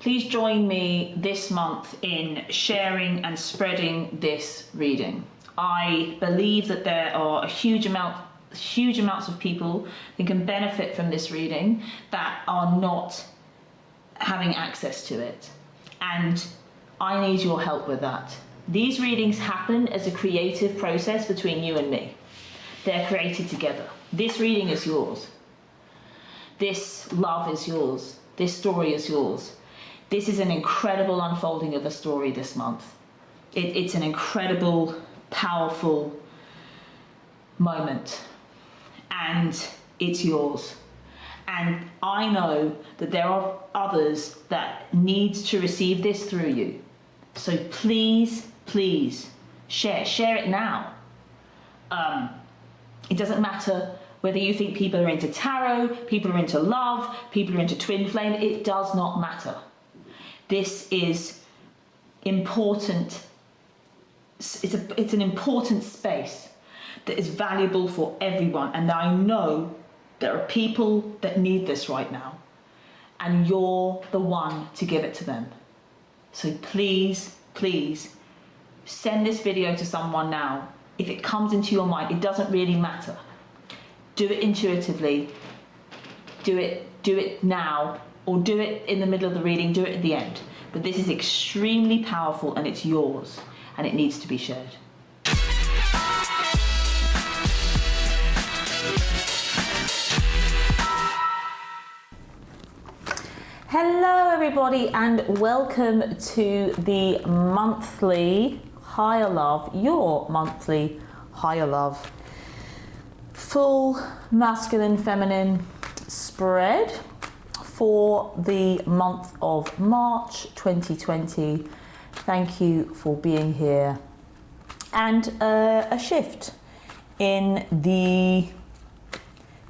please join me this month in sharing and spreading this reading. I believe that there are huge amounts of people who can benefit from this reading that are not having access to it. And I need your help with that. These readings happen as a creative process between you and me. They're created together. This reading is yours. This love is yours. This story is yours. This is an incredible unfolding of a story this month. It's an incredible, powerful moment. And it's yours. And I know that there are others that need to receive this through you. So please, please share it now. It doesn't matter whether you think people are into tarot, people are into love, people are into twin flame, it does not matter. This is important. It's an important space that is valuable for everyone. And I know there are people that need this right now. And you're the one to give it to them. So please, please send this video to someone now. If it comes into your mind, it doesn't really matter. Do it intuitively. Do it now, or do it in the middle of the reading, do it at the end. But this is extremely powerful and it's yours and it needs to be shared. Hello everybody and welcome to the monthly Higher Love, your monthly Higher Love full masculine feminine spread for the month of March 2020. Thank you for being here. And a shift in the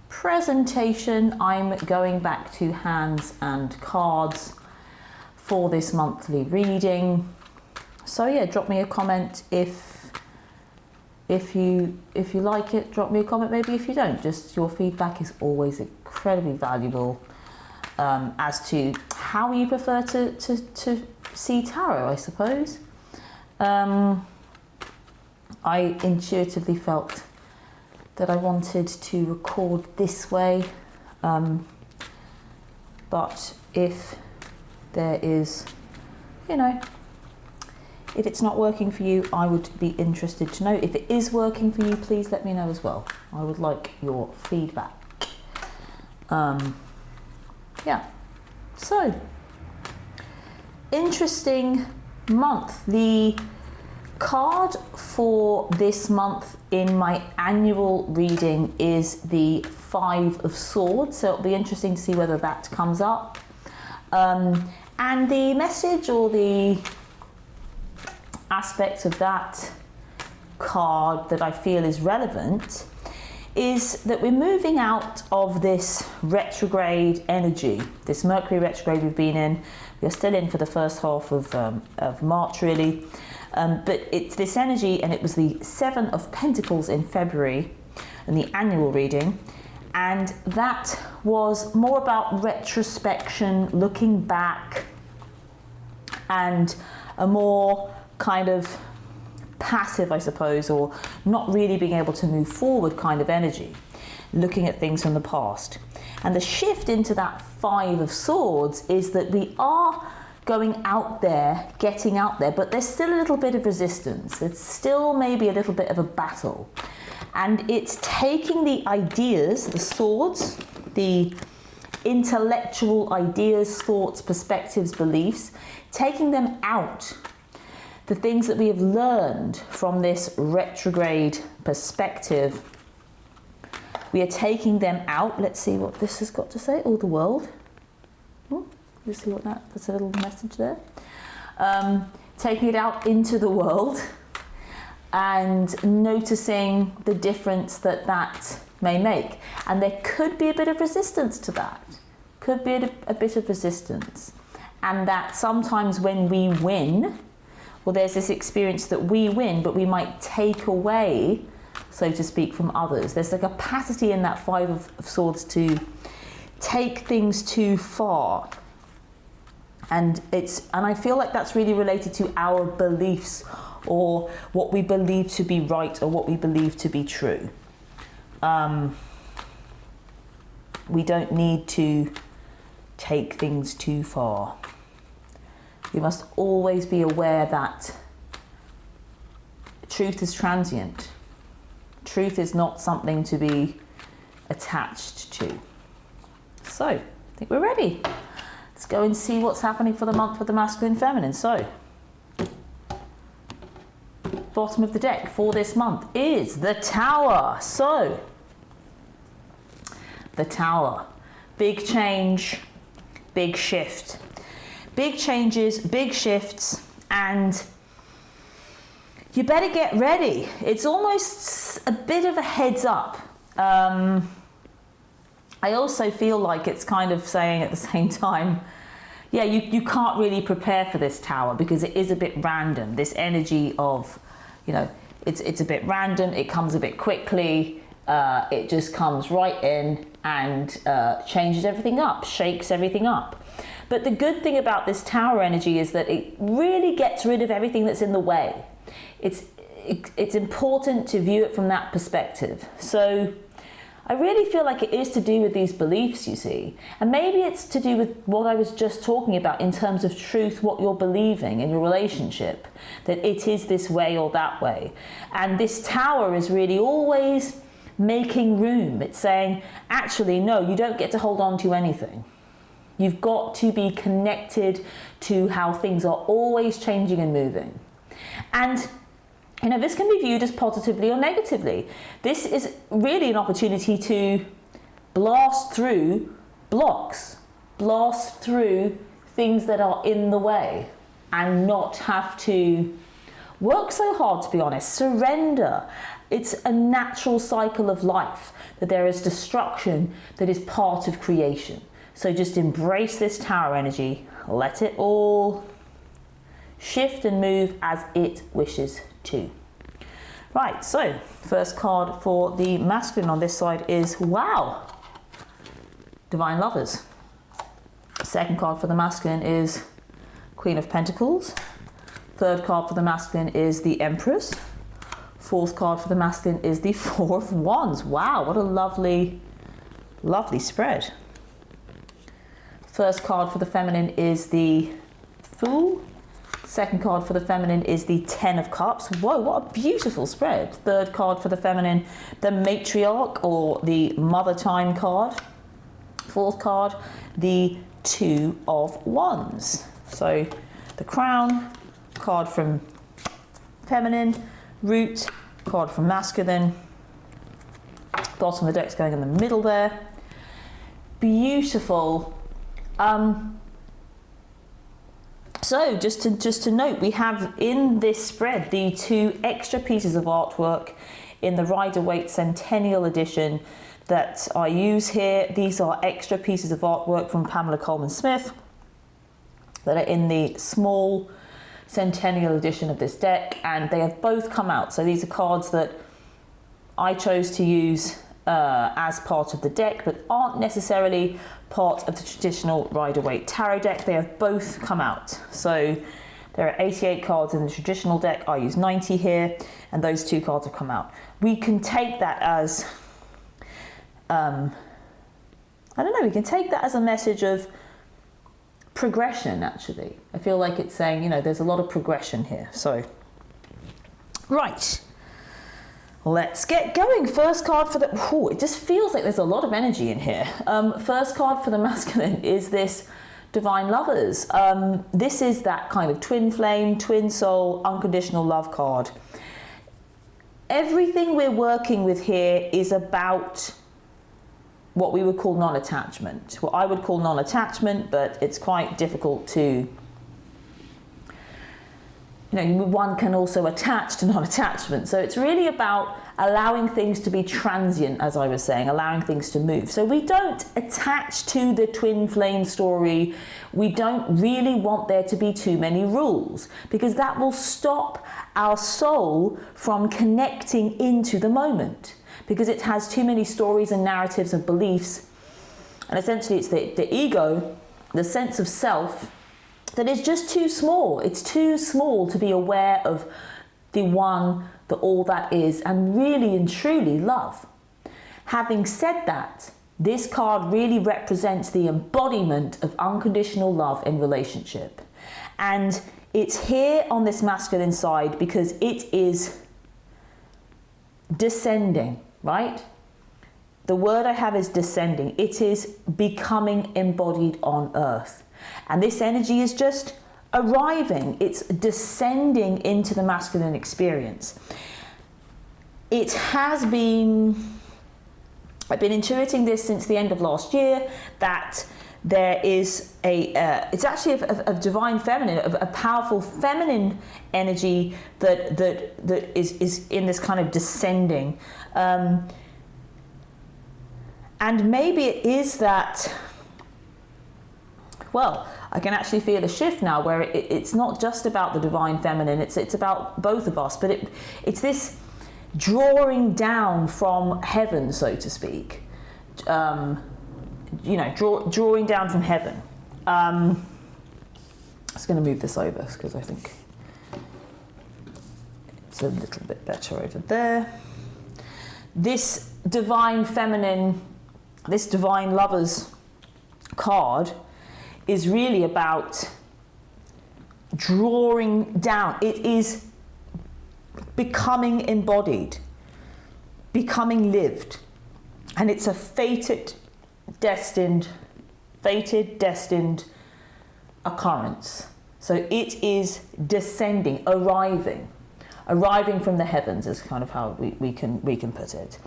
presentation. I'm going back to hands and cards for this monthly reading. So yeah, drop me a comment if you like it. Drop me a comment maybe if you don't. Just your feedback is always incredibly valuable as to how you prefer to see tarot, I suppose. I intuitively felt that I wanted to record this way, but if there is, if it's not working for you, I would be interested to know. If it is working for you, please let me know as well. I would like your feedback. Yeah, so interesting month. The card for this month in my annual reading is the Five of Swords, so it'll be interesting to see whether that comes up. And the message or the aspect of that card that I feel is relevant is that we're moving out of this retrograde energy, this Mercury retrograde we've been in. We're still in for the first half of March really. But it's this energy, and it was the Seven of Pentacles in February in the annual reading, and that was more about retrospection, looking back, and a more kind of passive, I suppose, or not really being able to move forward kind of energy, looking at things from the past. And the shift into that Five of Swords is that we are going out there, getting out there, but there's still a little bit of resistance. It's still maybe a little bit of a battle. And it's taking the ideas, the swords, the intellectual ideas, thoughts, perspectives, beliefs, taking them out. The things that we have learned from this retrograde perspective, we are taking them out. Let's see what this has got to say. Oh, the world. You see what that's a little message there. Taking it out into the world and noticing the difference that may make. And there could be a bit of resistance to that. Could be a bit of resistance. And that sometimes when we win, well, there's this experience that we win, but we might take away, so to speak, from others. There's a capacity in that Five of Swords to take things too far. And I feel like that's really related to our beliefs, or what we believe to be right, or what we believe to be true. We don't need to take things too far. We must always be aware that truth is transient. Truth is not something to be attached to. So, I think we're ready. Let's go and see what's happening for the month with the masculine and feminine. So, bottom of the deck for this month is the Tower. So, the Tower. Big change, big shift. Big changes, big shifts, and you better get ready. It's almost a bit of a heads up. I also feel like it's kind of saying at the same time, yeah, you can't really prepare for this Tower because it is a bit random. This energy of, you know, it's a bit random, it comes a bit quickly, it just comes right in and changes everything up, shakes everything up. But the good thing about this Tower energy is that it really gets rid of everything that's in the way. It's important to view it from that perspective. So I really feel like it is to do with these beliefs, you see. And maybe it's to do with what I was just talking about in terms of truth, what you're believing in your relationship, that it is this way or that way. And this Tower is really always making room. It's saying, actually, no, you don't get to hold on to anything. You've got to be connected to how things are always changing and moving. And, you know, this can be viewed as positively or negatively. This is really an opportunity to blast through blocks, blast through things that are in the way, and not have to work so hard, to be honest. Surrender. It's a natural cycle of life, that there is destruction that is part of creation. So just embrace this Tower energy, let it all shift and move as it wishes to. Right, so first card for the masculine on this side is, wow, Divine Lovers. Second card for the masculine is Queen of Pentacles. Third card for the masculine is the Empress. Fourth card for the masculine is the Four of Wands. Wow, what a lovely, lovely spread. First card for the feminine is the Fool. Second card for the feminine is the Ten of Cups. Whoa, what a beautiful spread. Third card for the feminine, the Matriarch or the Mother Time card. Fourth card, the Two of Wands. So the Crown, card from feminine, Root, card from masculine. Bottom of the deck's going in the middle there. Beautiful. So just to note, we have in this spread the two extra pieces of artwork in the Rider-Waite Centennial Edition that I use here. These are extra pieces of artwork from Pamela Coleman Smith that are in the small Centennial Edition of this deck, and they have both come out. So these are cards that I chose to use as part of the deck, but aren't necessarily part of the traditional Rider-Waite Tarot deck. They have both come out. So there are 88 cards in the traditional deck. I use 90 here, and those two cards have come out. We can take that as, I don't know, we can take that as a message of progression, actually. I feel like it's saying, you know, there's a lot of progression here. So, right. Let's get going. First card for the... Ooh, it just feels like there's a lot of energy in here. First card for the masculine is this Divine Lovers. This is that kind of twin flame, twin soul, unconditional love card. Everything we're working with here is about what we would call non-attachment. What I would call non-attachment, but it's quite difficult to... You know, one can also attach to non-attachment. So it's really about allowing things to be transient, as I was saying, allowing things to move. So we don't attach to the twin flame story. We don't really want there to be too many rules, because that will stop our soul from connecting into the moment, because it has too many stories and narratives and beliefs. And essentially it's the ego, the sense of self, that is just too small. It's too small to be aware of the one, the all that is, and really and truly love. Having said that, this card really represents the embodiment of unconditional love in relationship. And it's here on this masculine side because it is descending, right? The word I have is descending. It is becoming embodied on earth. And this energy is just arriving. It's descending into the masculine experience. It has been, I've been intuiting this since the end of last year, that there is it's actually a divine feminine, a powerful feminine energy that is in this kind of descending. And maybe it is that, well, I can actually feel a shift now where it's not just about the divine feminine, it's about both of us, but it's this drawing down from heaven, so to speak. Drawing down from heaven. I'm just going to move this over because I think it's a little bit better over there. This divine feminine, this divine lovers card is really about drawing down. It is becoming embodied, becoming lived. And it's a fated, destined occurrence. So it is descending, arriving from the heavens is kind of how we can put it.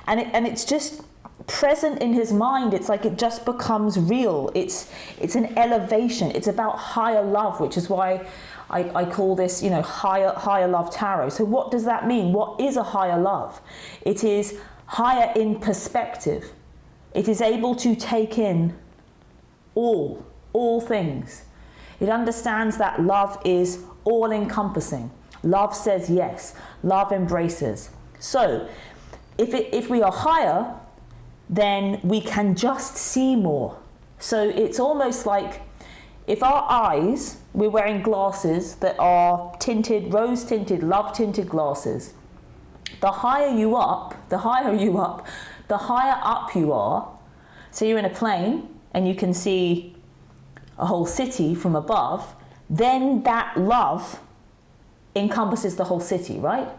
And it's just present in his mind. It's like it just becomes real. It's an elevation. It's about higher love, which is why I call this, higher love tarot. So what does that mean? What is a higher love? It is higher in perspective. It is able to take in all things. It understands that love is all-encompassing. Love says yes. Love embraces. So if we are higher, then we can just see more. So it's almost like if our eyes, we're wearing glasses that are tinted, rose-tinted, love-tinted glasses. The higher up you are. So you're in a plane and you can see a whole city from above, then that love encompasses the whole city, right?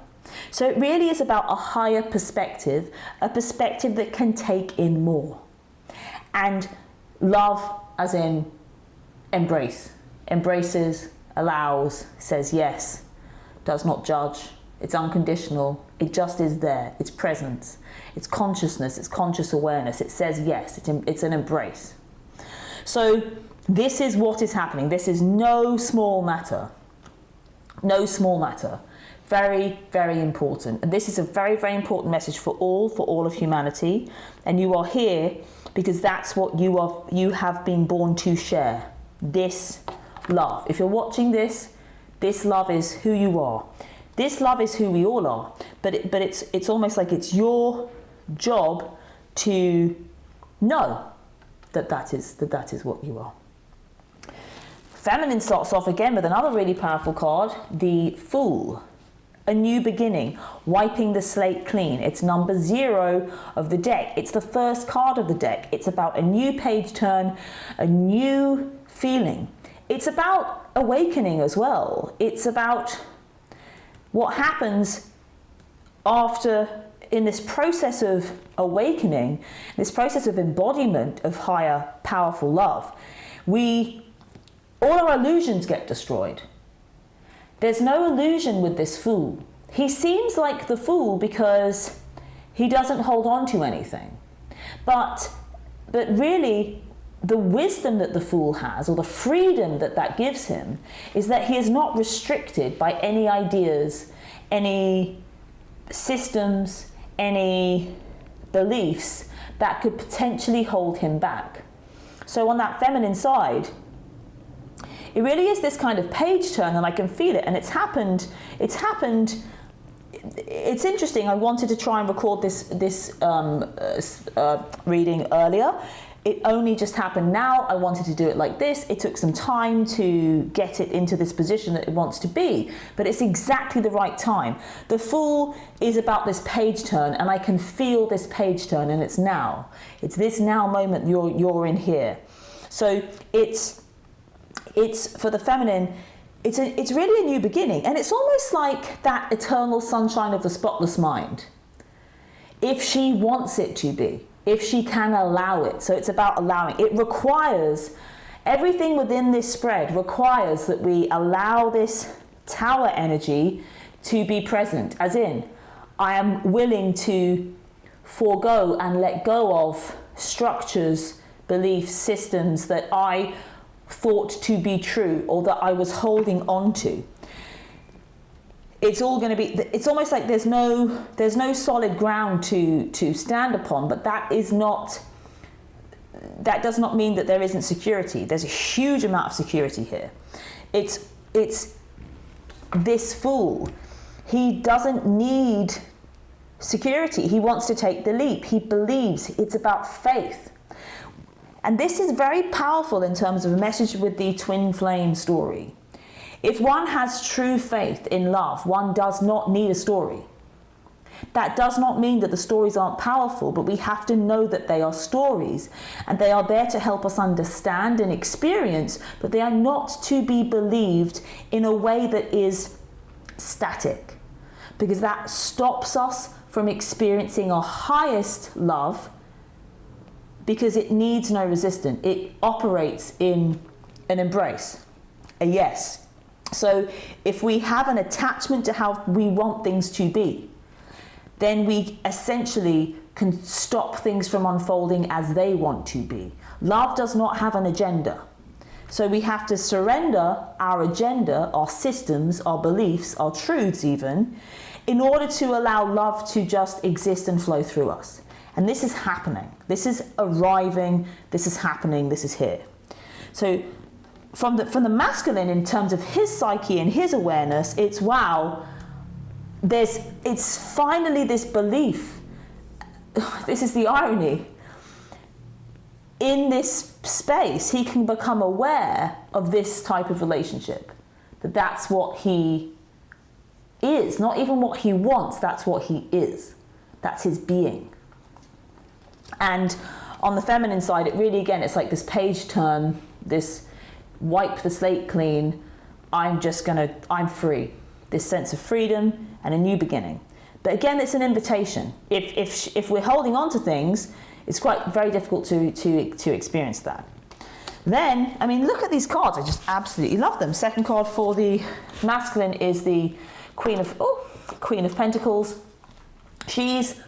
So it really is about a higher perspective, a perspective that can take in more. And love as in embraces, allows, says yes, does not judge, it's unconditional, it just is there, it's presence, it's consciousness, it's conscious awareness, it says yes, it's an embrace. So this is what is happening. This is no small matter. No small matter. Very, very important. And this is a very, very important message for all of humanity. And you are here because that's what you have been born to share. This love. If you're watching this love is who you are. This love is who we all are. But it's almost like it's your job to know that is what you are. Feminine starts off again with another really powerful card, the Fool. A new beginning, wiping the slate clean. It's number 0 of the deck. It's the first card of the deck. It's about a new page turn, a new feeling. It's about awakening as well. It's about what happens after, in this process of awakening, this process of embodiment of higher powerful love. All our illusions get destroyed. There's no illusion with this Fool. He seems like the Fool because he doesn't hold on to anything. But really, the wisdom that the Fool has, or the freedom that gives him, is that he is not restricted by any ideas, any systems, any beliefs that could potentially hold him back. So on that feminine side, it really is this kind of page turn, and I can feel it, and it's happened. It's interesting. I wanted to try and record this reading earlier. it only just happened now. I wanted to do it like this. It took some time to get it into this position that it wants to be, but it's exactly the right time. The Fool is about this page turn, and I can feel this page turn, and it's now. It's this now moment you're in here. So it's for the feminine, it's really a new beginning, and it's almost like that eternal sunshine of the spotless mind. If she wants it to be, if she can allow it. So it's about allowing. It requires, everything within this spread requires that we allow this tower energy to be present, as in, I am willing to forego and let go of structures, beliefs, systems that I thought to be true or that I was holding on to. It's all going to be, it's almost like there's no solid ground to stand upon, but that does not mean that there isn't security. There's a huge amount of security here. It's this Fool. He doesn't need security. He wants to take the leap. He believes. It's about faith. And this is very powerful in terms of a message with the twin flame story. If one has true faith in love, one does not need a story. That does not mean that the stories aren't powerful, but we have to know that they are stories, and they are there to help us understand and experience, but they are not to be believed in a way that is static, because that stops us from experiencing our highest love, because it needs no resistance. It operates in an embrace, a yes. So if we have an attachment to how we want things to be, then we essentially can stop things from unfolding as they want to be. Love does not have an agenda. So we have to surrender our agenda, our systems, our beliefs, our truths even, in order to allow love to just exist and flow through us. And this is happening. This is arriving. This is happening. This is here. So from the masculine, in terms of his psyche and his awareness, it's wow, it's finally this belief. This is the irony. In this space, he can become aware of this type of relationship. That's what he is, not even what he wants, that's what he is. That's his being. And on the feminine side, it really, again, it's like this page turn, this wipe the slate clean, I'm free. This sense of freedom and a new beginning. But again, it's an invitation. If we're holding on to things, it's quite very difficult to experience that. Then, I mean, look at these cards. I just absolutely love them. Second card for the masculine is the Queen of Pentacles. She's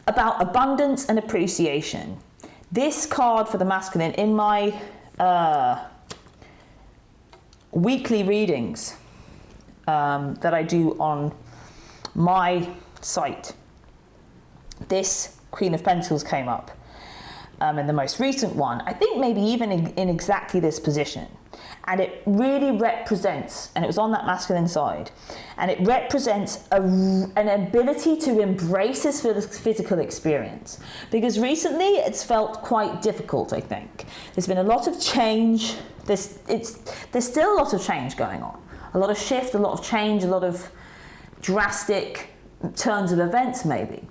about abundance and appreciation. This card for the masculine, in my weekly readings that I do on my site, this Queen of Pentacles came up in the most recent one. I think maybe even in exactly this position. And it really represents, and it was on that masculine side, and it represents an ability to embrace his physical experience. Because recently it's felt quite difficult, I think. There's been a lot of change. There's still a lot of change going on. A lot of shift, a lot of change, a lot of drastic turns of events maybe,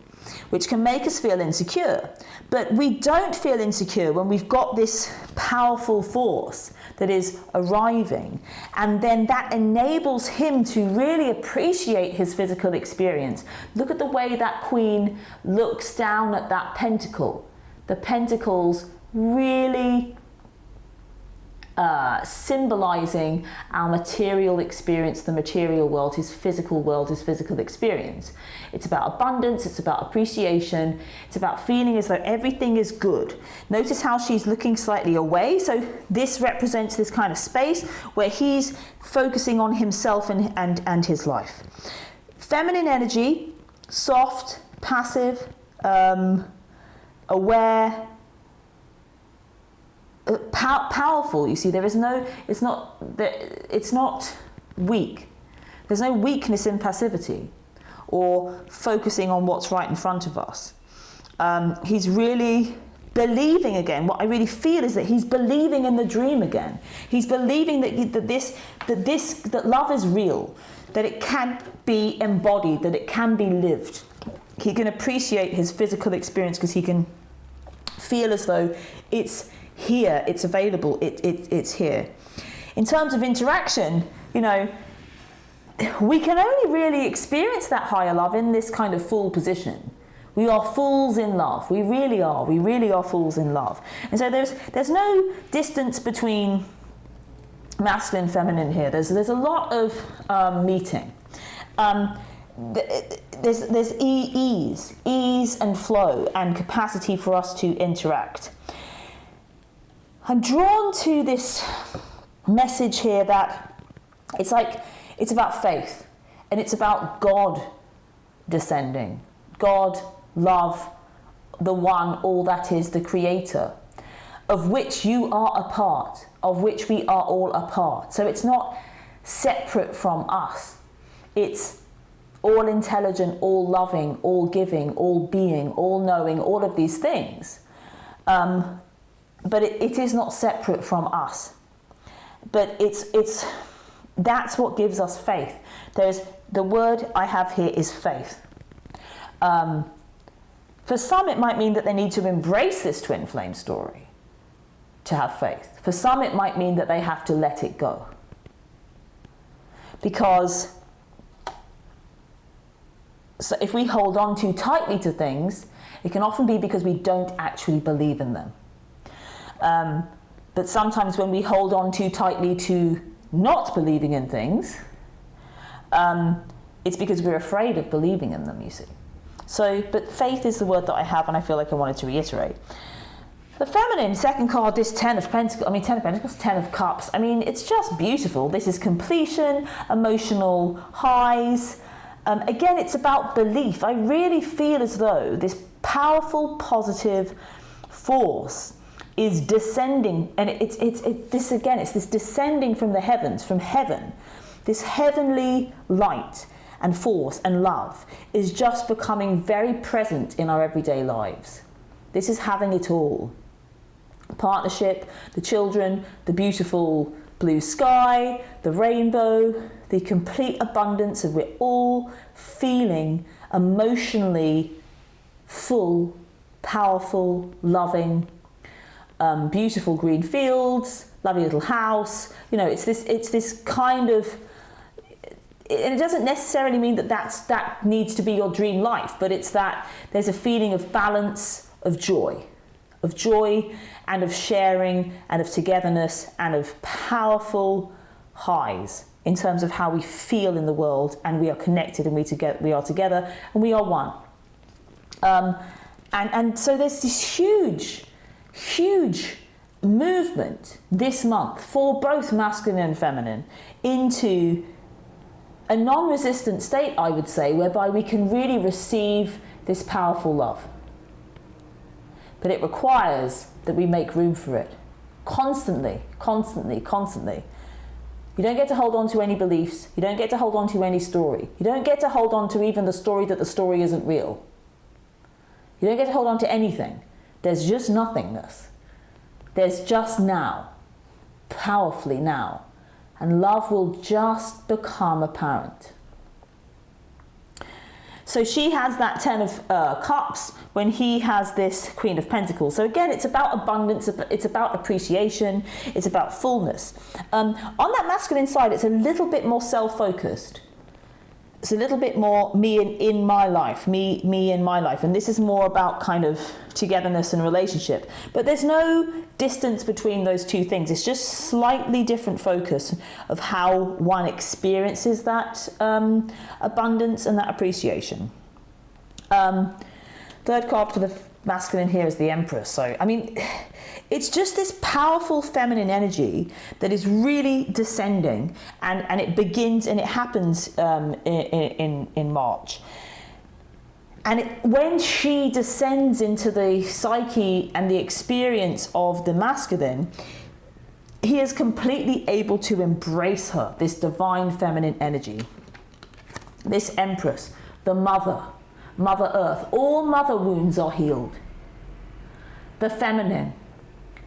which can make us feel insecure. But we don't feel insecure when we've got this powerful force that is arriving, and then that enables him to really appreciate his physical experience. Look at the way that queen looks down at that pentacle. The pentacles really symbolizing our material experience, the material world, his physical experience. It's about abundance, it's about appreciation, it's about feeling as though everything is good. Notice how she's looking slightly away. So this represents this kind of space where he's focusing on himself and his life. Feminine energy, soft, passive, aware, powerful. You see, it's not weak. There's no weakness in passivity or focusing on what's right in front of us. He's really believing again. What I really feel is that he's believing in the dream again. He's believing that love is real, that it can be embodied, that it can be lived. He can appreciate his physical experience because he can feel as though it's here, it's available, it's here. In terms of interaction, you know, we can only really experience that higher love in this kind of full position. We are fools in love. We really are. We really are fools in love. And so there's no distance between masculine and feminine here. There's a lot of meeting. There's ease and flow and capacity for us to interact. I'm drawn to this message here that it's about faith, and it's about God descending. God, love, the one, all that is, the creator, of which you are a part, of which we are all a part. So it's not separate from us. It's all intelligent, all loving, all giving, all being, all knowing, all of these things. But it is not separate from us. But that's what gives us faith. The word I have here is faith. For some, it might mean that they need to embrace this twin flame story to have faith. For some, it might mean that they have to let it go. Because so if we hold on too tightly to things, it can often be because we don't actually believe in them. But sometimes when we hold on too tightly to not believing in things, it's because we're afraid of believing in them, you see. So, but faith is the word that I have, and I feel like I wanted to reiterate. The feminine, second card, this Ten of Pentacles, Ten of Cups. I mean, it's just beautiful. This is completion, emotional highs. Again, it's about belief. I really feel as though this powerful, positive force is descending, and it's this descending from the heavens, from heaven. This heavenly light and force and love is just becoming very present in our everyday lives. This is having it all. Partnership, the children, the beautiful blue sky, the rainbow, the complete abundance of we're all feeling emotionally full, powerful, loving, beautiful green fields, lovely little house. You know, it's this kind of, and it doesn't necessarily mean that needs to be your dream life, but it's that there's a feeling of balance, of joy and of sharing and of togetherness and of powerful highs in terms of how we feel in the world, and we are connected, and we are together, and we are one. And so there's this huge movement this month for both masculine and feminine into a non-resistant state, I would say, whereby we can really receive this powerful love. But it requires that we make room for it constantly. You don't get to hold on to any beliefs. You don't get to hold on to any story. You don't get to hold on to even the story that the story isn't real. You don't get to hold on to anything. There's just nothingness. There's just now, powerfully now. And love will just become apparent. So she has that Ten of Cups when he has this Queen of Pentacles. So again, it's about abundance, it's about appreciation, it's about fullness. On that masculine side, it's a little bit more self-focused. It's a little bit more me in my life, me in my life. And this is more about kind of togetherness and relationship. But there's no distance between those two things. It's just slightly different focus of how one experiences that abundance and that appreciation. Third card for the masculine here is the Empress. So, I mean, it's just this powerful feminine energy that is really descending, and it begins and it happens in March. And when she descends into the psyche and the experience of the masculine, he is completely able to embrace her, this divine feminine energy. This Empress, the Mother Earth, all mother wounds are healed. the feminine,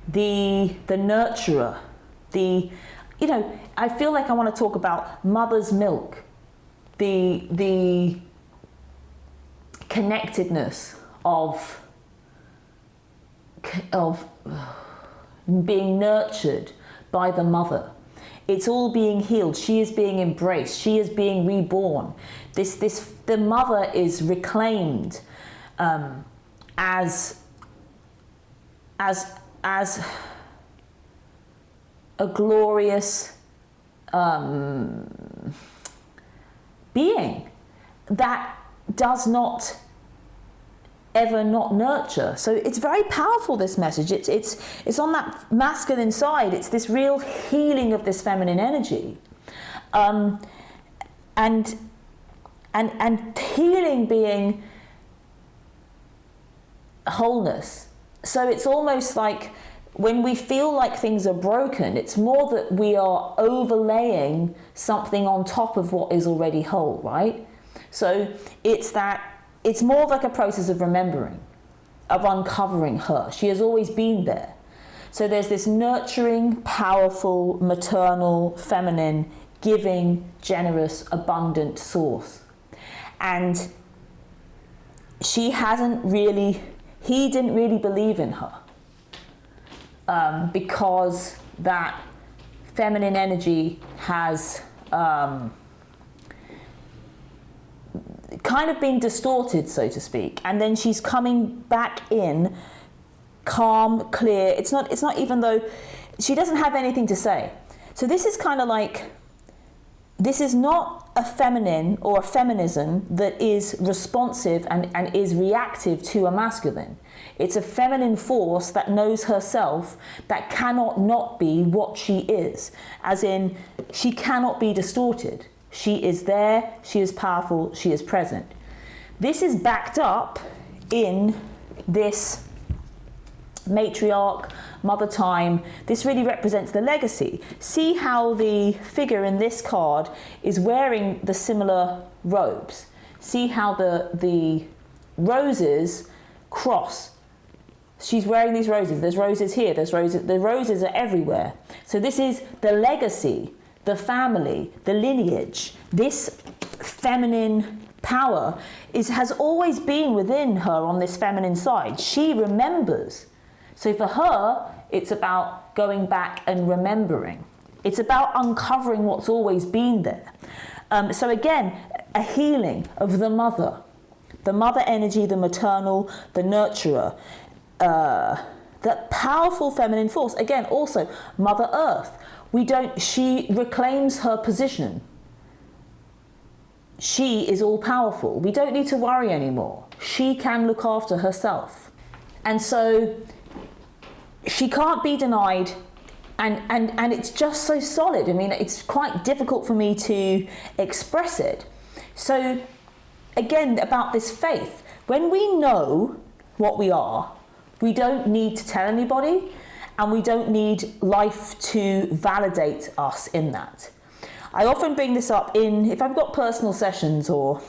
the nurturer, I feel like I want to talk about mother's milk, the connectedness of being nurtured by the mother. It's all being healed. She is being embraced. She is being reborn. The mother is reclaimed as a glorious being that does not ever not nurture. So it's very powerful, this message. It's on that masculine side. It's this real healing of this feminine energy, and healing being wholeness. So it's almost like when we feel like things are broken, it's more that we are overlaying something on top of what is already whole, right? So it's more of like a process of remembering, of uncovering her. She has always been there. So there's this nurturing, powerful, maternal, feminine, giving, generous, abundant source. And he didn't really believe in her. Because that feminine energy has kind of been distorted, so to speak, and then she's coming back in calm, clear. It's not even though she doesn't have anything to say. So this is kind of like, this is not a feminine or a feminism that is responsive and is reactive to a masculine. It's a feminine force that knows herself, that cannot not be what she is. As in, she cannot be distorted. She is there, she is powerful, she is present. This is backed up in this matriarch, mother time. This really represents the legacy. See how the figure in this card is wearing the similar robes. See how the roses cross. She's wearing these roses. There's roses here, there's roses. The roses are everywhere. So this is the legacy, the family, the lineage. This feminine power has always been within her on this feminine side. She remembers. So for her, it's about going back and remembering. It's about uncovering what's always been there. So again, a healing of the mother energy, the maternal, the nurturer, that powerful feminine force. Again, also Mother Earth. She reclaims her position. She is all powerful. We don't need to worry anymore. She can look after herself. And so she can't be denied, and it's just so solid. I mean, it's quite difficult for me to express it. So again, about this faith, when we know what we are, we don't need to tell anybody, and we don't need life to validate us in that. I often bring this up if I've got personal sessions, or,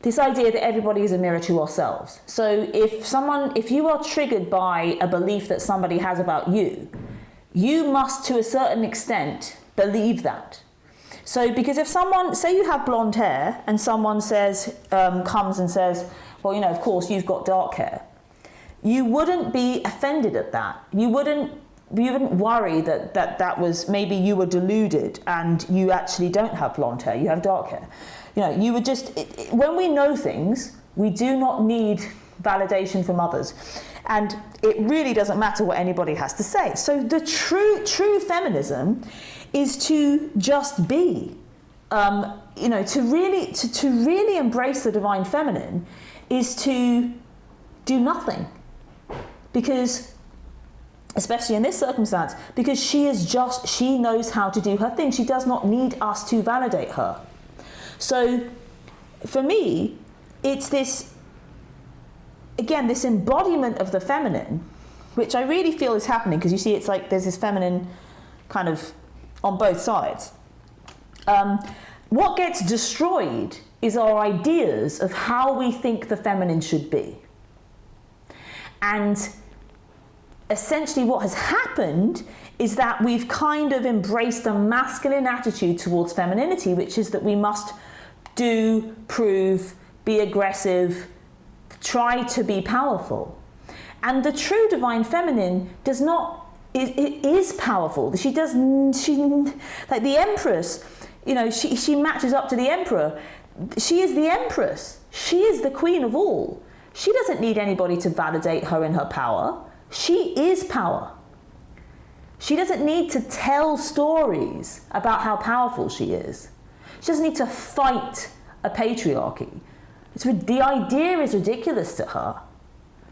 this idea that everybody is a mirror to ourselves. So if you are triggered by a belief that somebody has about you, you must, to a certain extent, believe that. So because if someone, say you have blonde hair, and someone comes and says, well, of course you've got dark hair, you wouldn't be offended at that. You wouldn't worry that was, maybe you were deluded and you actually don't have blonde hair, you have dark hair. You would just, when we know things, we do not need validation from others. And it really doesn't matter what anybody has to say. So the true feminism is to just be. To really embrace the divine feminine is to do nothing. Because, especially in this circumstance, because she knows how to do her thing. She does not need us to validate her. So for me, it's this embodiment of the feminine, which I really feel is happening, because you see it's like there's this feminine kind of on both sides. What gets destroyed is our ideas of how we think the feminine should be. And essentially what has happened is that we've kind of embraced a masculine attitude towards femininity, which is that we must do, prove, be aggressive, try to be powerful. And the true divine feminine does not, it is powerful. She like the empress, you know, she matches up to the emperor. She is the empress. She is the queen of all. She doesn't need anybody to validate her in her power. She is power. She doesn't need to tell stories about how powerful she is. She doesn't need to fight a patriarchy. The idea is ridiculous to her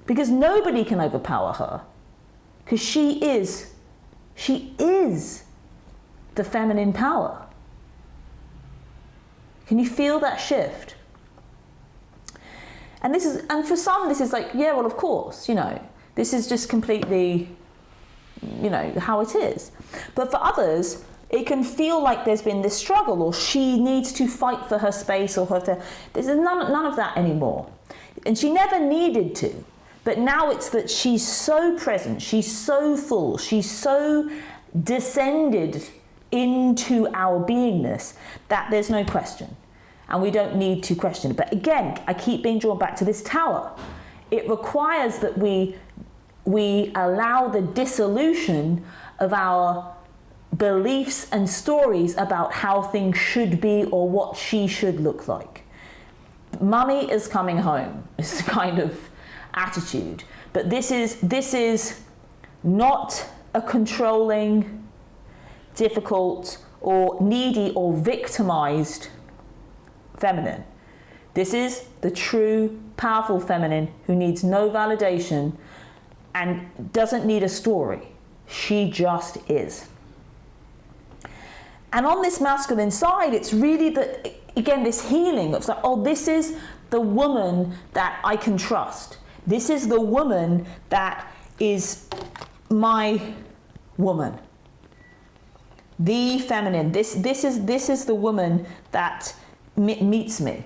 because nobody can overpower her because she is the feminine power. Can you feel that shift? And for some, this is like, yeah, well, of course, you know, this is just completely, you know, how it is. But for others, it can feel like there's been this struggle, or she needs to fight for her space, or there's none of that anymore. And she never needed to. But now it's that she's so present, she's so full, she's so descended into our beingness that there's no question. And we don't need to question it. But again, I keep being drawn back to this tower. It requires that we allow the dissolution of our beliefs and stories about how things should be or what she should look like. Mummy is coming home is the kind of attitude. But this is not a controlling, difficult, or needy or victimized feminine. This is the true, powerful feminine who needs no validation and doesn't need a story. She just is. And on this masculine side, it's really this healing of like, oh, this is the woman that I can trust. This is the woman that is my woman. The feminine. This is the woman that meets me.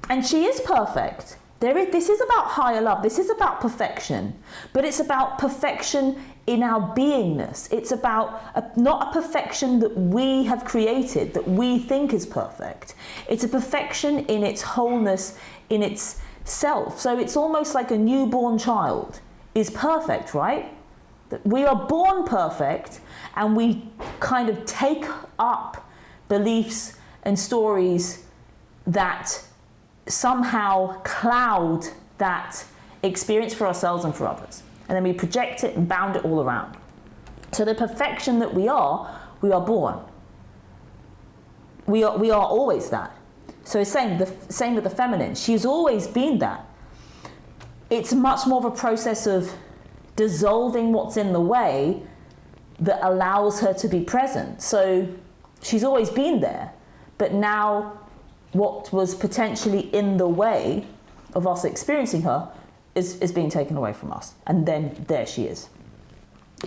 And she is perfect. This is about higher love. This is about perfection. But it's about perfection in our beingness. It's about not a perfection that we have created, that we think is perfect. It's a perfection in its wholeness, in its self. So it's almost like a newborn child is perfect, right? That we are born perfect, and we kind of take up beliefs and stories that somehow cloud that experience for ourselves and for others. And then we project it and bound it all around. So the perfection that we are born. We are always that. So it's same with the feminine. She's always been that. It's much more of a process of dissolving what's in the way that allows her to be present. So she's always been there, but now what was potentially in the way of us experiencing her is being taken away from us. And then there she is.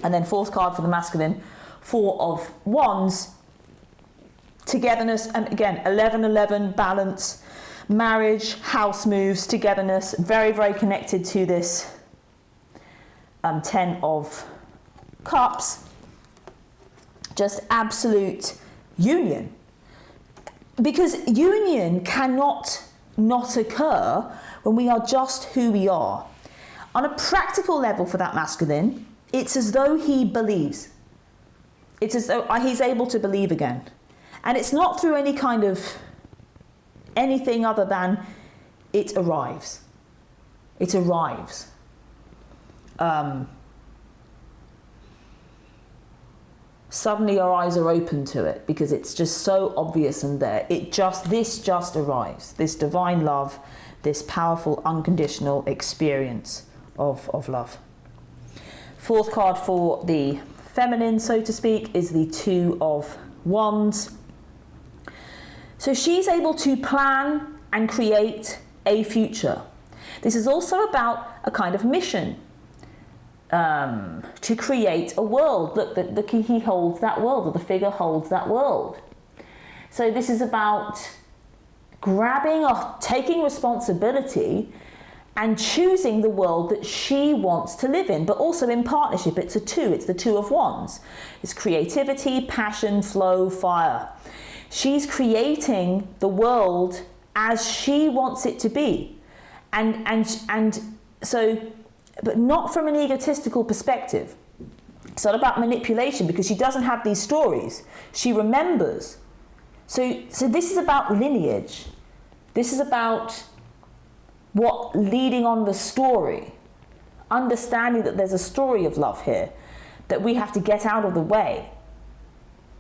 And then fourth card for the masculine, 4 of Wands, togetherness, and again, 11-11, balance, marriage, house moves, togetherness, very, very connected to this 10 of Cups, just absolute union. Because union cannot not occur when we are just who we are. On a practical level for that masculine, it's as though he believes. It's as though he's able to believe again. And it's not through any kind of anything other than it arrives. It arrives. Suddenly our eyes are open to it because it's just so obvious and there. This just arrives. This divine love, this powerful, unconditional experience of love. Fourth card for the feminine, so to speak, is the 2 of Wands. So she's able to plan and create a future. This is also about a kind of mission. To create a world. Look, he holds that world, or the figure holds that world. So this is about taking responsibility and choosing the world that she wants to live in, but also in partnership. It's a two, it's the two of wands. It's creativity, passion, flow, fire. She's creating the world as she wants it to be. And so, but not from an egotistical perspective. It's not about manipulation because she doesn't have these stories. She remembers. So this is about lineage. This is about what leading on the story, understanding that there's a story of love here that we have to get out of the way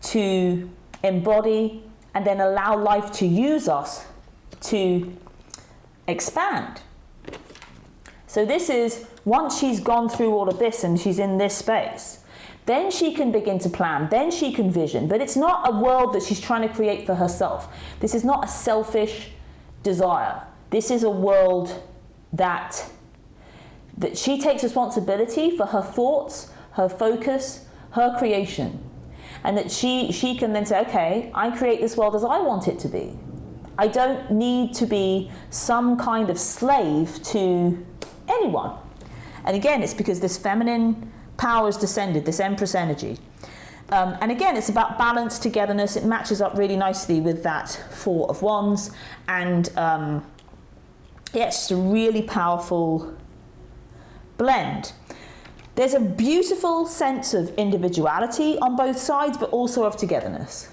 to embody and then allow life to use us to expand. So this is, once she's gone through all of this and she's in this space, then she can begin to plan, then she can vision. But it's not a world that she's trying to create for herself. This is not a selfish desire. This is a world that she takes responsibility for her thoughts, her focus, her creation. And that she can then say, okay, I create this world as I want it to be. I don't need to be some kind of slave to anyone. And again, it's because this feminine power has descended, this Empress energy. And again, it's about balance, togetherness. It matches up really nicely with that Four of Wands. And yeah, it's just a really powerful blend. There's a beautiful sense of individuality on both sides, but also of togetherness.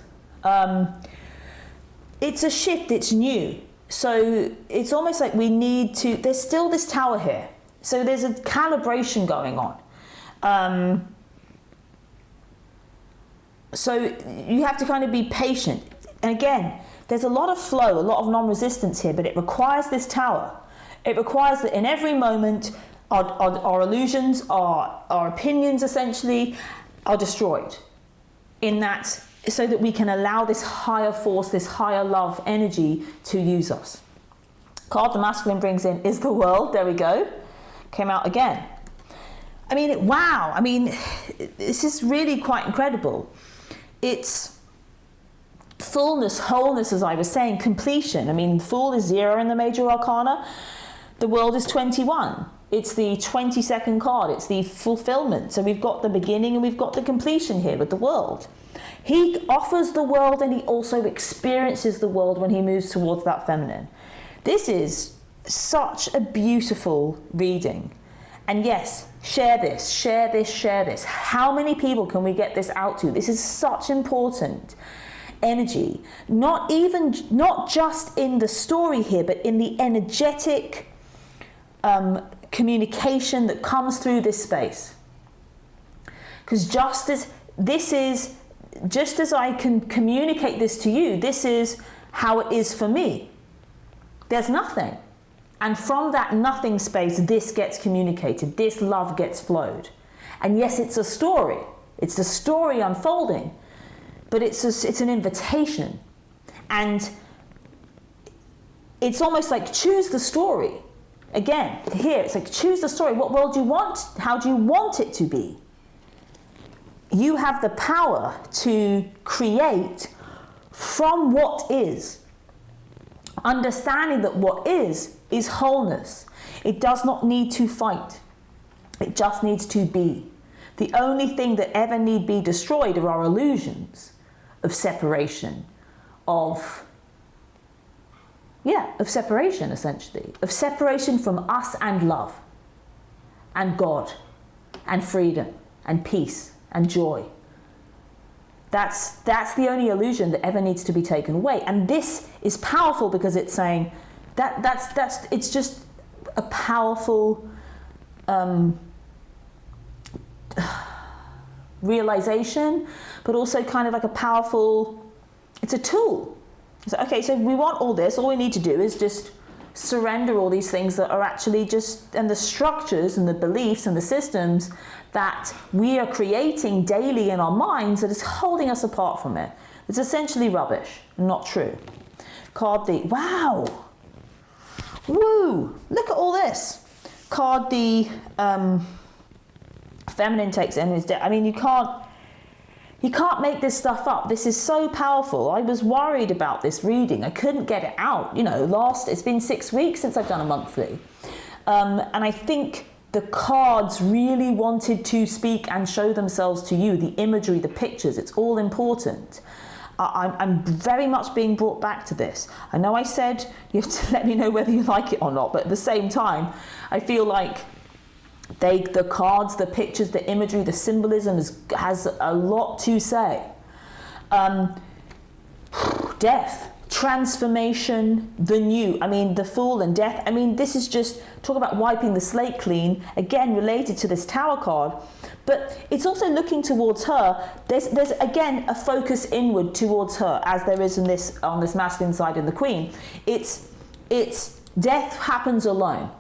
It's a shift, it's new. So it's almost like we need to, there's still this tower here. So there's a calibration going on. So you have to kind of be patient. And again, there's a lot of flow, a lot of non-resistance here, but it requires this tower. It requires that in every moment, our illusions, our opinions essentially are destroyed. In that, so that we can allow this higher force, this higher love energy to use us. Card the masculine brings in is the world. There we go. Came out again. I mean, wow. I mean, this is really quite incredible. It's fullness, wholeness, as I was saying, completion. I mean, Fool is 0 in the major arcana. The world is 21. It's the 22nd card. It's the fulfillment. So we've got the beginning and we've got the completion here with the world. He offers the world and he also experiences the world when he moves towards that feminine. This is such a beautiful reading. And yes, share this, share this, share this. How many people can we get this out to? This is such important energy. Not just in the story here, but in the energetic communication that comes through this space. Because just as I can communicate this to you, this is how it is for me. There's nothing. And from that nothing space, this gets communicated. This love gets flowed. And yes, it's a story. It's the story unfolding. But it's an invitation. And it's almost like choose the story. Again, here, it's like choose the story. What world do you want? How do you want it to be? You have the power to create from what is. Understanding that what is wholeness. It does not need to fight. It just needs to be. The only thing that ever need be destroyed are our illusions of separation, of separation essentially. Of separation from us and love, and God, and freedom, and peace, and joy. That's the only illusion that ever needs to be taken away. And this is powerful because it's saying it's just a powerful realization, but also kind of like a powerful, it's a tool. So, okay, so we want all this, all we need to do is just surrender all these things that are actually just, and the structures and the beliefs and the systems that we are creating daily in our minds that is holding us apart from it. It's essentially rubbish, not true. Card the, wow, woo, look at all this. Card the feminine takes in his I mean, you can't make this stuff up. This is so powerful. I was worried about this reading. I couldn't get it out. You know, it's been 6 weeks since I've done a monthly. And I think the cards really wanted to speak and show themselves to you, the imagery, the pictures, it's all important. I'm very much being brought back to this. I know I said you have to let me know whether you like it or not, but at the same time, I feel like the cards, the pictures, the imagery, the symbolism has a lot to say. Death, transformation, the new. I mean, the fall and death. I mean, this is just talk about wiping the slate clean. Again, related to this Tower card, but it's also looking towards her. There's again a focus inward towards her, as there is on this masculine side in the Queen. It's death happens alone.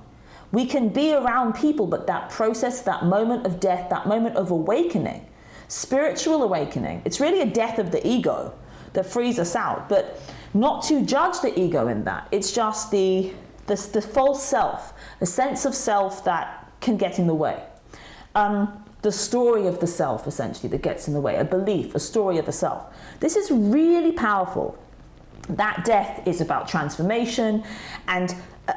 We can be around people, but that process, that moment of death, that moment of awakening, spiritual awakening, it's really a death of the ego that frees us out. But not to judge the ego in that. It's just the false self, the sense of self that can get in the way. The story of the self, essentially, that gets in the way. A belief, a story of the self. This is really powerful. That death is about transformation and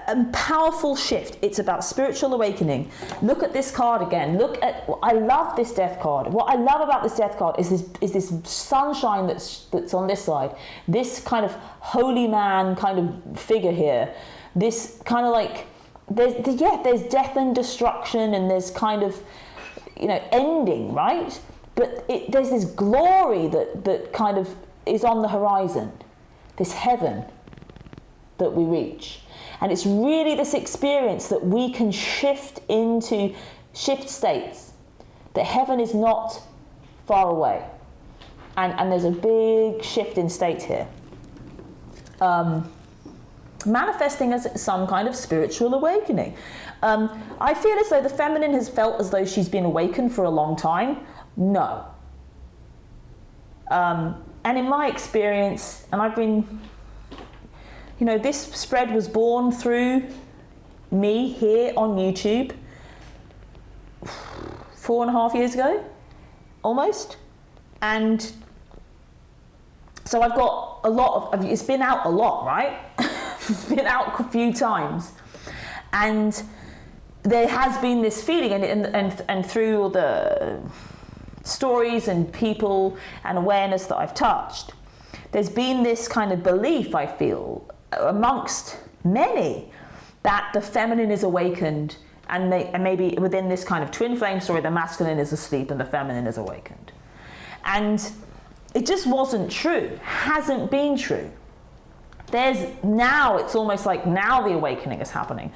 a powerful shift. It's about spiritual awakening. Look at this card again. I love this death card. What I love about this death card is this sunshine that's on this side. This kind of holy man kind of figure here. This kind of like there's death and destruction, and there's kind of ending, right? But there's this glory that kind of is on the horizon. This heaven that we reach. And it's really this experience that we can shift states. That heaven is not far away. And there's a big shift in state here. Manifesting as some kind of spiritual awakening. I feel as though the feminine has felt as though she's been awakened for a long time. No. And in my experience, and I've been... this spread was born through me here on YouTube 4.5 years ago, almost. And so I've got a lot of, it's been out a lot, right? It's been out a few times. And there has been this feeling, and through all the stories and people and awareness that I've touched, there's been this kind of belief, I feel, amongst many, that the feminine is awakened, and maybe within this kind of twin flame story, the masculine is asleep and the feminine is awakened. And it just wasn't true, hasn't been true. It's almost like now the awakening is happening.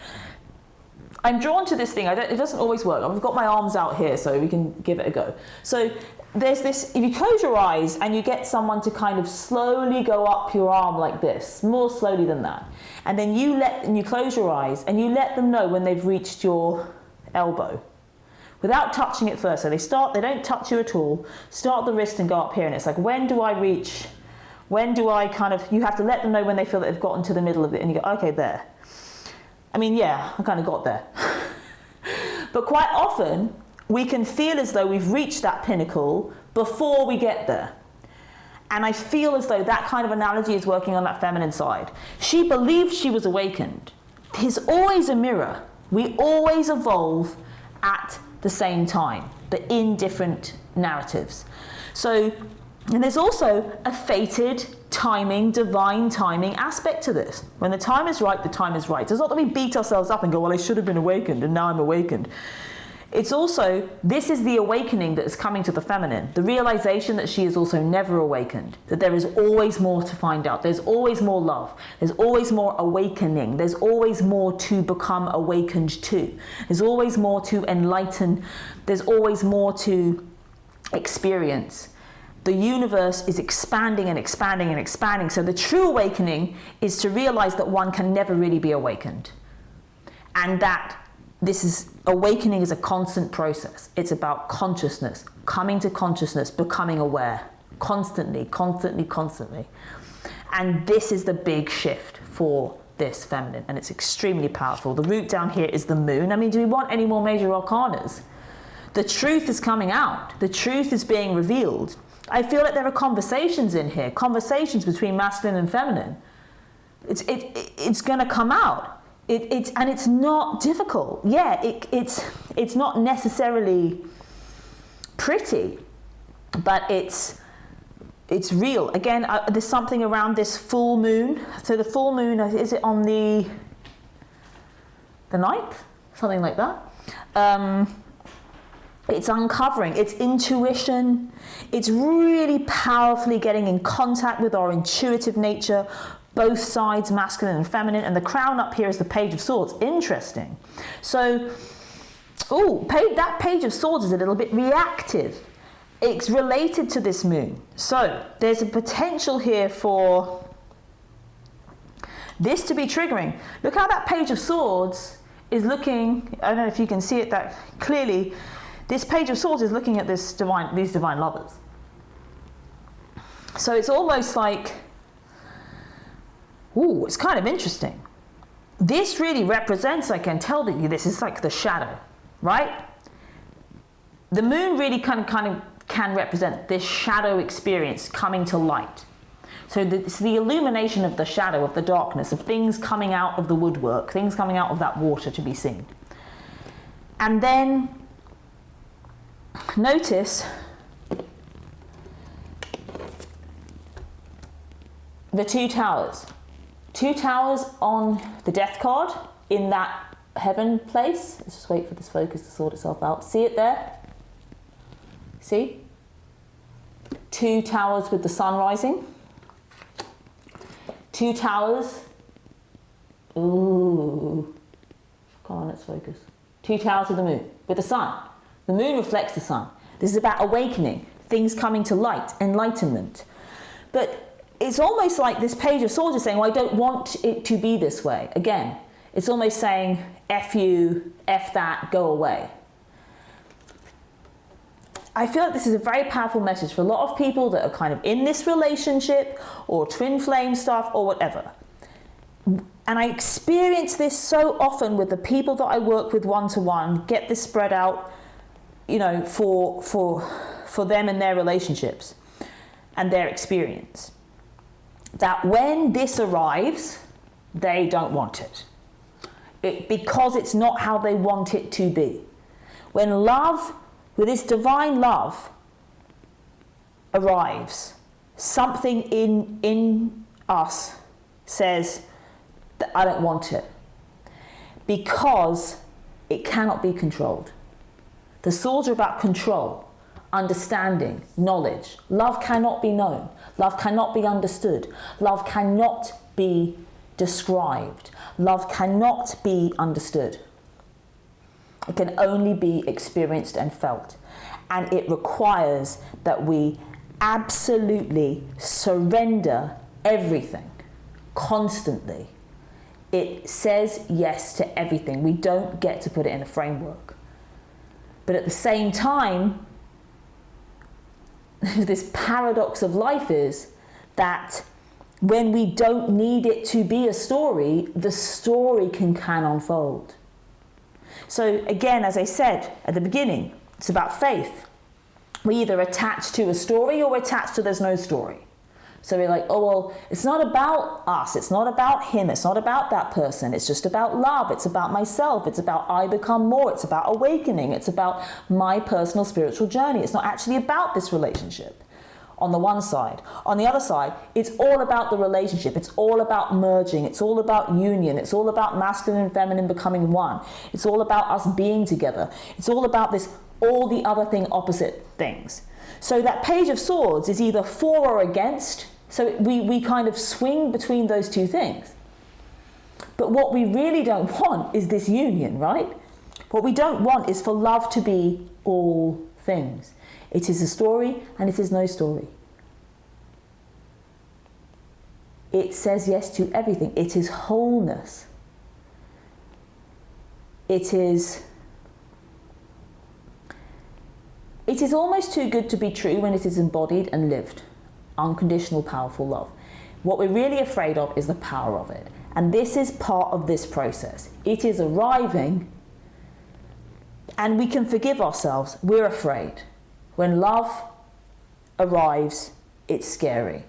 I'm drawn to this thing, it doesn't always work. I've got my arms out here so we can give it a go. So there's this, if you close your eyes and you get someone to kind of slowly go up your arm like this, more slowly than that. And then you close your eyes and you let them know when they've reached your elbow without touching it first. So they don't touch you at all, start the wrist and go up here. And it's like, when do I reach? When do I you have to let them know when they feel that they've gotten to the middle of it, and you go, okay, there. I mean, yeah, I kind of got there. But quite often, we can feel as though we've reached that pinnacle before we get there. And I feel as though that kind of analogy is working on that feminine side. She believed she was awakened. There's always a mirror. We always evolve at the same time, but in different narratives. So, and there's also a fated timing, divine timing aspect to this. When the time is right, the time is right. It's not that we beat ourselves up and go, well, I should have been awakened and now I'm awakened. It's also, this is the awakening that is coming to the feminine. The realization that she is also never awakened. That there is always more to find out. There's always more love. There's always more awakening. There's always more to become awakened to. There's always more to enlighten. There's always more to experience. The universe is expanding and expanding and expanding. So the true awakening is to realize that one can never really be awakened. And that awakening is a constant process. It's about consciousness, coming to consciousness, becoming aware, constantly. And this is the big shift for this feminine, and it's extremely powerful. The root down here is the moon. I mean, do we want any more major arcanas? The truth is coming out. The truth is being revealed. I feel like there are conversations in here, conversations between masculine and feminine. It's going to come out. It's not difficult. Yeah, it's not necessarily pretty, but it's real. Again, there's something around this full moon. So the full moon, is it on the 9th? Something like that. It's uncovering, it's intuition. It's really powerfully getting in contact with our intuitive nature, both sides, masculine and feminine. And the crown up here is the Page of Swords. Interesting. So, that Page of Swords is a little bit reactive. It's related to this moon. So there's a potential here for this to be triggering. Look how that Page of Swords is looking. I don't know if you can see it that clearly. This Page of Swords is looking at these divine lovers. So it's almost like, it's kind of interesting. This really represents, I can tell that this is like the shadow, right? The moon really kind of can represent this shadow experience coming to light. So it's the illumination of the shadow, of the darkness, of things coming out of the woodwork, things coming out of that water to be seen. And then notice the 2 towers. 2 towers on the death card in that heaven place. Let's just wait for this focus to sort itself out. See it there? See? 2 towers with the sun rising. 2 towers. Ooh. Come on, let's focus. 2 towers of the moon with the sun. The moon reflects the sun. This is about awakening, things coming to light, enlightenment. But it's almost like this Page of Swords is saying, well, I don't want it to be this way. Again, it's almost saying, F you, F that, go away. I feel like this is a very powerful message for a lot of people that are kind of in this relationship or twin flame stuff or whatever. And I experience this so often with the people that I work with one-to-one, get this spread out, for them and their relationships and their experience. That when this arrives, they don't want it. Because it's not how they want it to be. When love, with this divine love, arrives, something in us says that I don't want it. Because it cannot be controlled. The swords are about control, understanding, knowledge. Love cannot be known. Love cannot be understood. Love cannot be described. Love cannot be understood. It can only be experienced and felt. And it requires that we absolutely surrender everything, constantly. It says yes to everything. We don't get to put it in a framework. But at the same time, this paradox of life is that when we don't need it to be a story, the story can unfold. So again, as I said at the beginning, it's about faith. We either attach to a story or attach to there's no story. So we're like, oh, well, it's not about us. It's not about him. It's not about that person. It's just about love. It's about myself. It's about I become more. It's about awakening. It's about my personal spiritual journey. It's not actually about this relationship on the one side. On the other side, it's all about the relationship. It's all about merging. It's all about union. It's all about masculine and feminine becoming one. It's all about us being together. It's all about this, all the other opposite things. So that Page of Swords is either for or against. So we kind of swing between those two things. But what we really don't want is this union, right? What we don't want is for love to be all things. It is a story and it is no story. It says yes to everything. It is wholeness. It is almost too good to be true when it is embodied and lived. Unconditional, powerful love. What we're really afraid of is the power of it. And this is part of this process. It is arriving, and we can forgive ourselves. We're afraid. When love arrives, it's scary,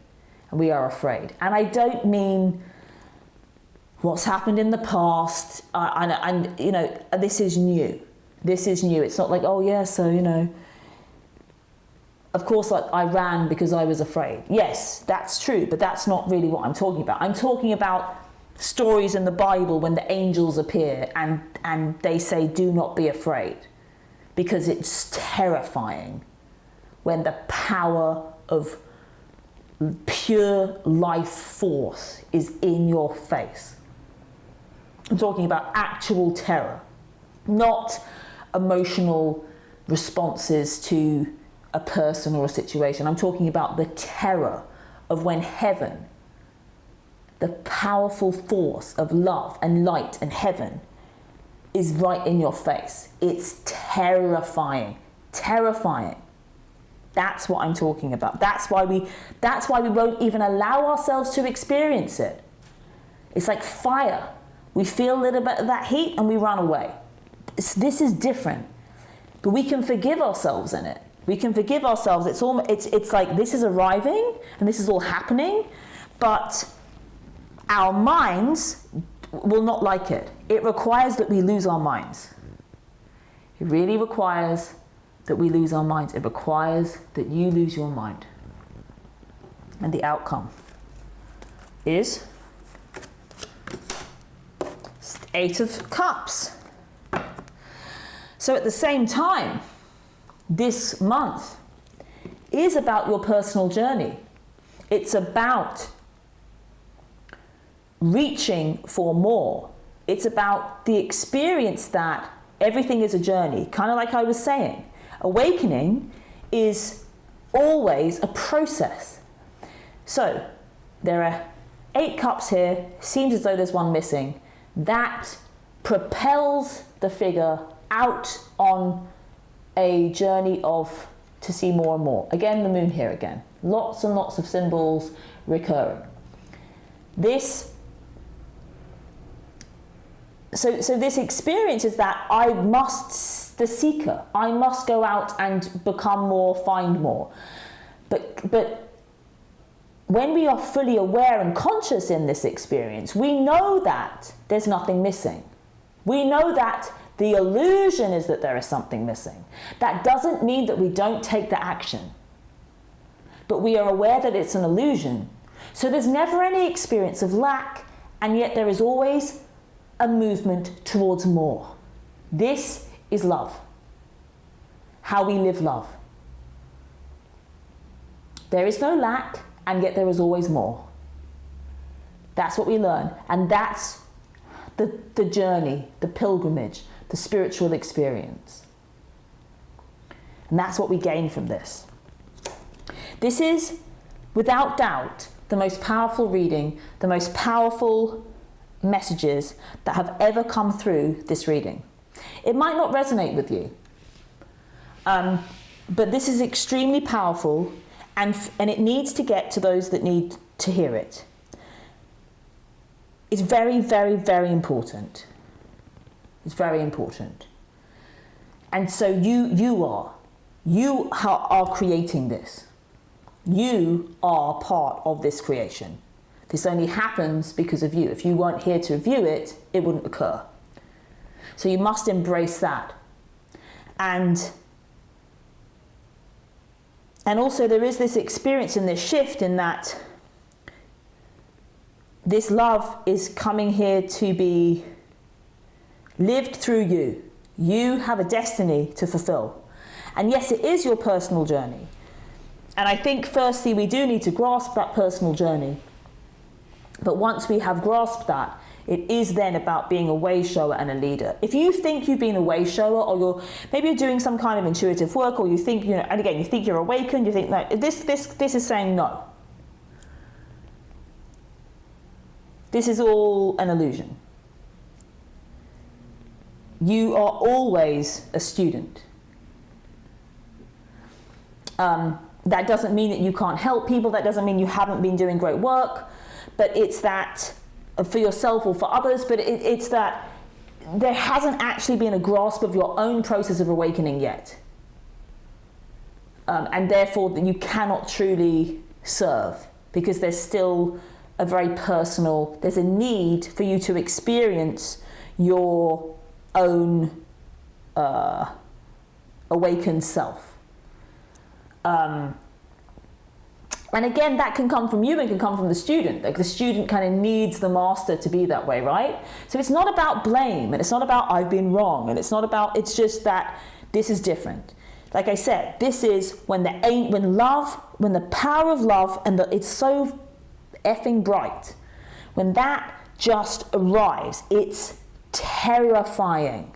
and we are afraid. And I don't mean what's happened in the past, and you know, this is new. This is new. It's not like, oh yeah, so you know, of course, like I ran because I was afraid. Yes, that's true, but that's not really what I'm talking about. I'm talking about stories in the Bible when the angels appear and they say, do not be afraid, because it's terrifying when the power of pure life force is in your face. I'm talking about actual terror, not emotional responses to a person or a situation. I'm talking about the terror of when heaven, the powerful force of love and light and heaven, is right in your face. It's terrifying, terrifying. That's what I'm talking about. That's why we won't even allow ourselves to experience it. It's like fire. We feel a little bit of that heat and we run away. This is different, but we can forgive ourselves in it. We can forgive ourselves. It's like this is arriving and this is all happening, but our minds will not like it. It requires that we lose our minds. It really requires that we lose our minds. It requires that you lose your mind. And the outcome is 8 of Cups. So at the same time, this month is about your personal journey. It's about reaching for more. It's about the experience that everything is a journey, kind of like I was saying. Awakening is always a process. So there are 8 cups here. Seems as though there's one missing. That propels the figure out on a journey to see more and more. Again, the moon here again. Lots and lots of symbols recurring. So this experience is that the seeker, I must go out and become more, find more. But when we are fully aware and conscious in this experience, we know that there's nothing missing. We know that the illusion is that there is something missing. That doesn't mean that we don't take the action, but we are aware that it's an illusion. So there's never any experience of lack, and yet there is always a movement towards more. This is love. How we live love. There is no lack, and yet there is always more. That's what we learn, and that's the journey, the pilgrimage, the spiritual experience. And that's what we gain from this. This is, without doubt, the most powerful reading, the most powerful messages that have ever come through this reading. It might not resonate with you, but this is extremely powerful, and it needs to get to those that need to hear it. It's very, very, very important. It's very important. And so you are creating this. You are part of this creation. This only happens because of you. If you weren't here to view it, it wouldn't occur. So you must embrace that. And also there is this experience in this shift in that this love is coming here to be lived through you. You have a destiny to fulfill. And yes, it is your personal journey. And I think firstly, we do need to grasp that personal journey. But once we have grasped that, it is then about being a way shower and a leader. If you think you've been a way shower, or maybe you're doing some kind of intuitive work, or you think, and again, you think you're awakened, you think, no, this is saying no. This is all an illusion. You are always a student. That doesn't mean that you can't help people. That doesn't mean you haven't been doing great work. But it's that for yourself or for others, but it's that there hasn't actually been a grasp of your own process of awakening yet. And therefore you cannot truly serve, because there's still a very personal, there's a need for you to experience your own awakened self. And again, that can come from you and can come from the student. Like the student kind of needs the master to be that way, right? So it's not about blame, and it's not about I've been wrong, and it's not about, it's just that this is different. Like I said, this is when the power of love, and it's so effing bright, when that just arrives, it's terrifying.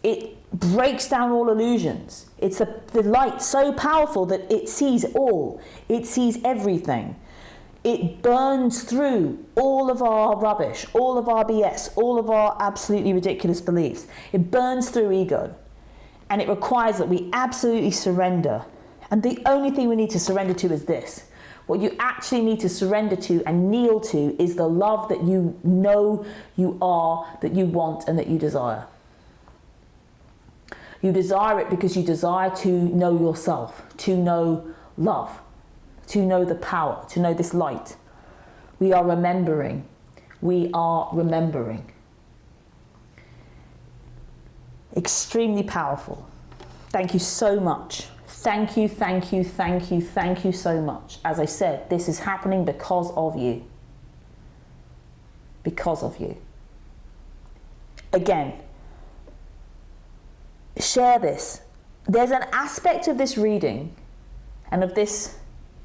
It breaks down all illusions. It's the light so powerful that it sees all. It sees everything. It burns through all of our rubbish, all of our BS, all of our absolutely ridiculous beliefs. It burns through ego. And it requires that we absolutely surrender. And the only thing we need to surrender to is this. What you actually need to surrender to and kneel to is the love that you know you are, that you want, and that you desire. You desire it because you desire to know yourself, to know love, to know the power, to know this light. We are remembering. We are remembering. Extremely powerful. Thank you so much. Thank you, thank you, thank you, thank you so much. As I said, this is happening because of you. Because of you. Again, share this. There's an aspect of this reading and of this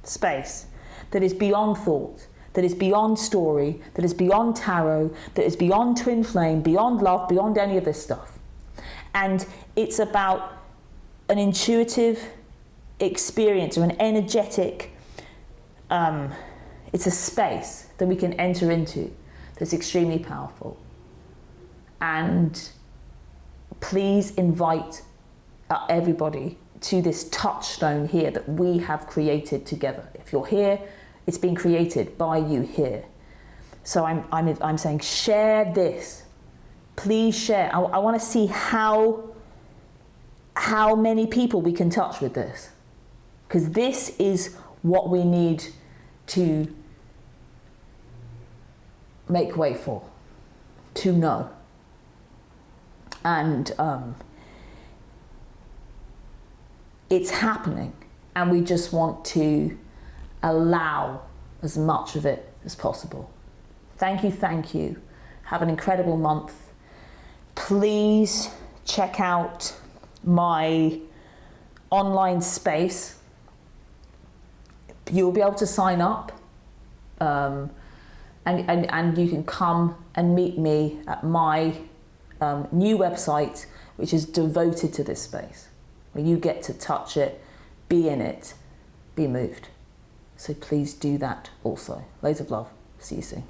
space that is beyond thought, that is beyond story, that is beyond tarot, that is beyond twin flame, beyond love, beyond any of this stuff. And it's about an intuitive experience or an energetic, it's a space that we can enter into that's extremely powerful. And please invite everybody to this touchstone here that we have created together. If you're here, it's been created by you here. So I'm saying share this. Please share. I want to see how many people we can touch with this. Because this is what we need to make way for, to know. And it's happening, and we just want to allow as much of it as possible. Thank you, thank you. Have an incredible month. Please check out my online space. You'll be able to sign up, and you can come and meet me at my new website, which is devoted to this space, where you get to touch it, be in it, be moved. So please do that also. Loads of love. See you soon.